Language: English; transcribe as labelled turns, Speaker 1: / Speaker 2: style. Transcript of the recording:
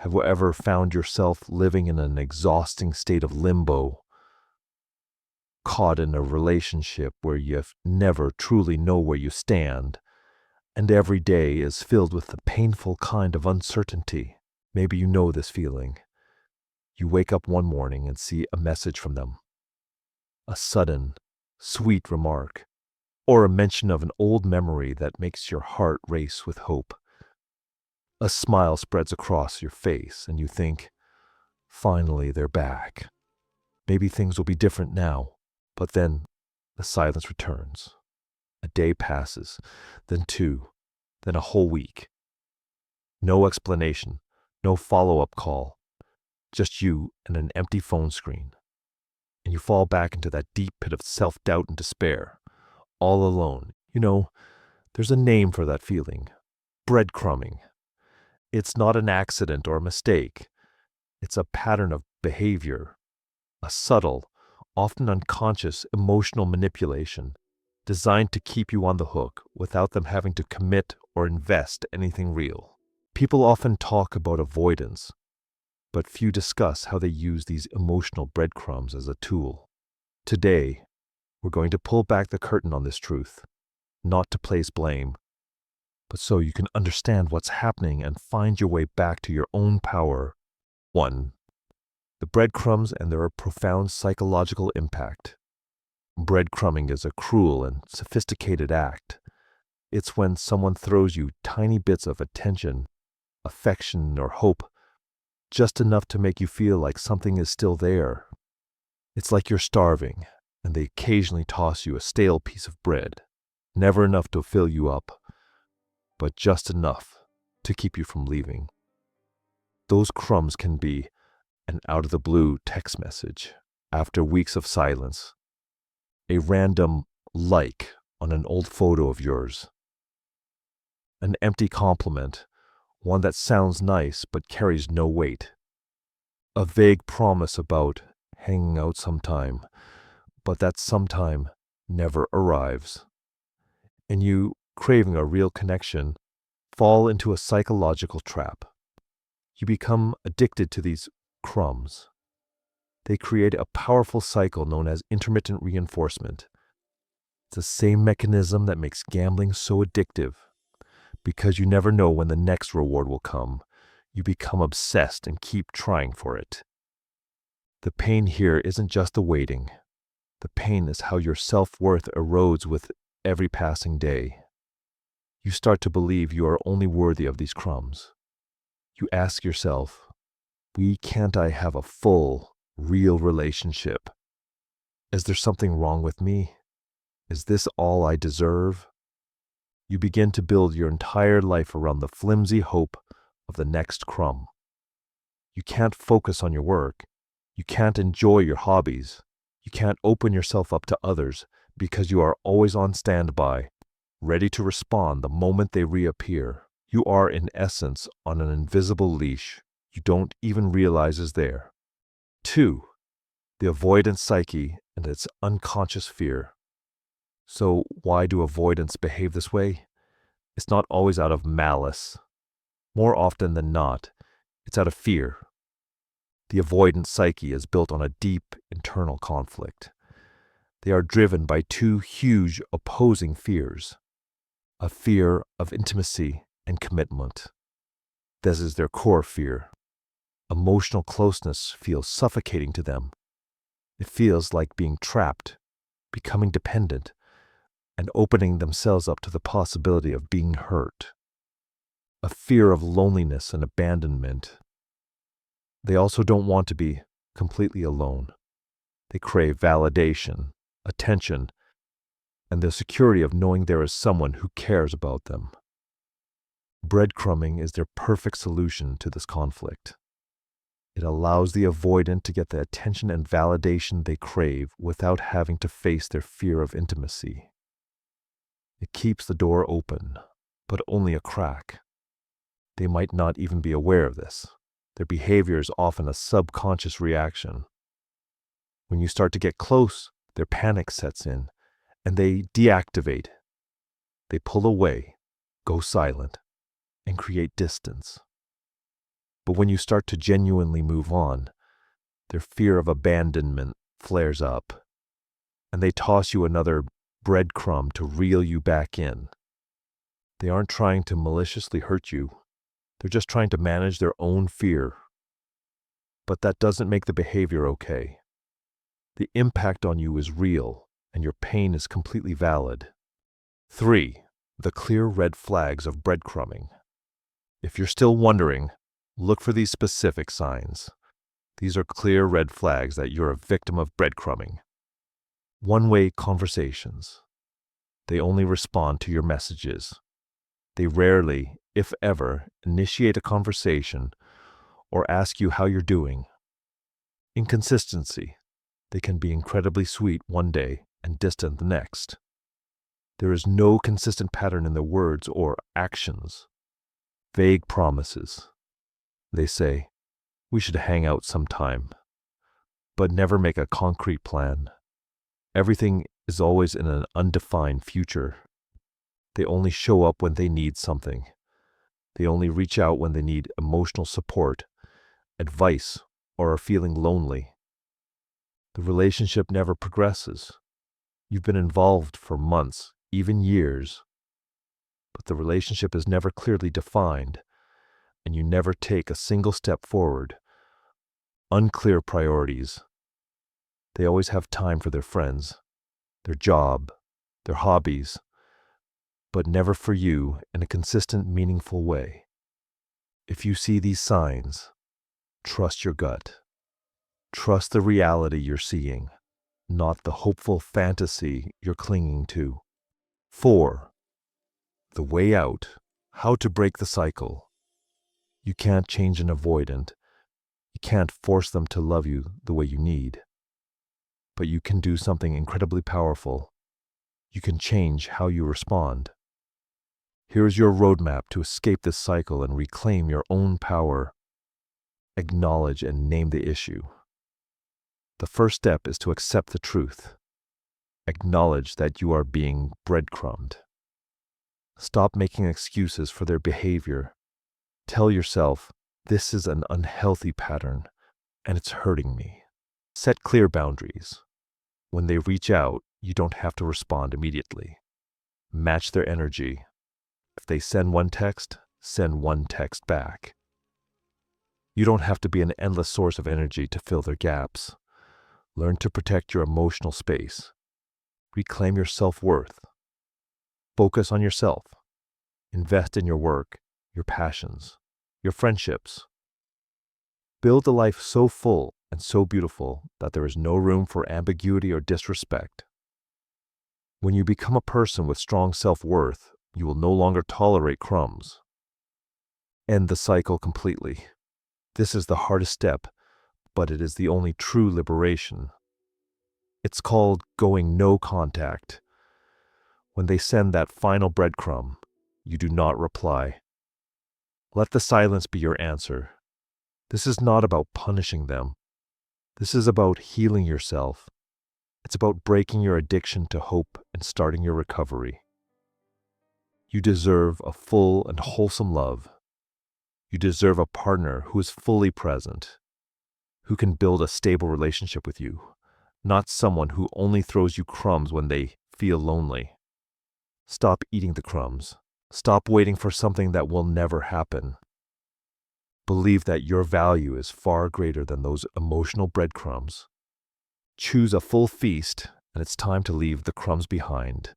Speaker 1: Have you ever found yourself living in an exhausting state of limbo, caught in a relationship where you never truly know where you stand, and every day is filled with the painful kind of uncertainty? Maybe you know this feeling. You wake up one morning and see a message from them, a sudden, sweet remark, or a mention of an old memory that makes your heart race with hope. A smile spreads across your face, and you think, finally, they're back. Maybe things will be different now. But then the silence returns. A day passes, then two, then a whole week. No explanation, no follow-up call, just you and an empty phone screen. And you fall back into that deep pit of self-doubt and despair, all alone. There's a name for that feeling: breadcrumbing. It's not an accident or a mistake. It's a pattern of behavior, a subtle, often unconscious emotional manipulation designed to keep you on the hook without them having to commit or invest anything real. People often talk about avoidance, but few discuss how they use these emotional breadcrumbs as a tool. Today, we're going to pull back the curtain on this truth, not to place blame, but so you can understand what's happening and find your way back to your own power. 1. The breadcrumbs and their profound psychological impact. Breadcrumbing is a cruel and sophisticated act. It's when someone throws you tiny bits of attention, affection, or hope, just enough to make you feel like something is still there. It's like you're starving, and they occasionally toss you a stale piece of bread, never enough to fill you up, but just enough to keep you from leaving. Those crumbs can be an out-of-the-blue text message after weeks of silence, a random like on an old photo of yours, an empty compliment, one that sounds nice but carries no weight, a vague promise about hanging out sometime, but that sometime never arrives, and you, craving a real connection, fall into a psychological trap. You become addicted to these crumbs. They create a powerful cycle known as intermittent reinforcement. It's the same mechanism that makes gambling so addictive. Because you never know when the next reward will come, you become obsessed and keep trying for it. The pain here isn't just the waiting. The pain is how your self-worth erodes with every passing day. You start to believe you are only worthy of these crumbs. You ask yourself, why can't I have a full, real relationship? Is there something wrong with me? Is this all I deserve? You begin to build your entire life around the flimsy hope of the next crumb. You can't focus on your work. You can't enjoy your hobbies. You can't open yourself up to others because you are always on standby, ready to respond the moment they reappear. You are, in essence, on an invisible leash you don't even realize is there. 2. The avoidant psyche and its unconscious fear. So why do avoidants behave this way? It's not always out of malice. More often than not, it's out of fear. The avoidant psyche is built on a deep internal conflict. They are driven by two huge opposing fears: a fear of intimacy and commitment. This is their core fear. Emotional closeness feels suffocating to them. It feels like being trapped, becoming dependent, and opening themselves up to the possibility of being hurt. A fear of loneliness and abandonment. They also don't want to be completely alone. They crave validation, attention, and the security of knowing there is someone who cares about them. Breadcrumbing is their perfect solution to this conflict. It allows the avoidant to get the attention and validation they crave without having to face their fear of intimacy. It keeps the door open, but only a crack. They might not even be aware of this. Their behavior is often a subconscious reaction. When you start to get close, their panic sets in, and they deactivate. They pull away, go silent, and create distance. But when you start to genuinely move on, their fear of abandonment flares up, and they toss you another breadcrumb to reel you back in. They aren't trying to maliciously hurt you. They're just trying to manage their own fear. But that doesn't make the behavior okay. The impact on you is real, and your pain is completely valid. 3. The clear red flags of breadcrumbing. If you're still wondering, look for these specific signs. These are clear red flags that you're a victim of breadcrumbing. One-way conversations. They only respond to your messages. They rarely, if ever, initiate a conversation or ask you how you're doing. Inconsistency. They can be incredibly sweet one day and distant the next. There is no consistent pattern in their words or actions. Vague promises. They say, "We should hang out sometime," but never make a concrete plan. Everything is always in an undefined future. They only show up when they need something. They only reach out when they need emotional support, advice, or are feeling lonely. The relationship never progresses. You've been involved for months, even years, but the relationship is never clearly defined, and you never take a single step forward. Unclear priorities. They always have time for their friends, their job, their hobbies, but never for you in a consistent, meaningful way. If you see these signs, trust your gut. Trust the reality you're seeing, not the hopeful fantasy you're clinging to. 4. The way out. How to break the cycle. You can't change an avoidant. You can't force them to love you the way you need. But you can do something incredibly powerful. You can change how you respond. Here's your roadmap to escape this cycle and reclaim your own power. Acknowledge and name the issue. The first step is to accept the truth. Acknowledge that you are being breadcrumbed. Stop making excuses for their behavior. Tell yourself, this is an unhealthy pattern, and it's hurting me. Set clear boundaries. When they reach out, you don't have to respond immediately. Match their energy. If they send one text back. You don't have to be an endless source of energy to fill their gaps. Learn to protect your emotional space. Reclaim your self-worth. Focus on yourself. Invest in your work, your passions, your friendships. Build a life so full and so beautiful that there is no room for ambiguity or disrespect. When you become a person with strong self-worth, you will no longer tolerate crumbs. End the cycle completely. This is the hardest step, but it is the only true liberation. It's called going no contact. When they send that final breadcrumb, you do not reply. Let the silence be your answer. This is not about punishing them. This is about healing yourself. It's about breaking your addiction to hope and starting your recovery. You deserve a full and wholesome love. You deserve a partner who is fully present, who can build a stable relationship with you, not someone who only throws you crumbs when they feel lonely. Stop eating the crumbs. Stop waiting for something that will never happen. Believe that your value is far greater than those emotional breadcrumbs. Choose a full feast, and it's time to leave the crumbs behind.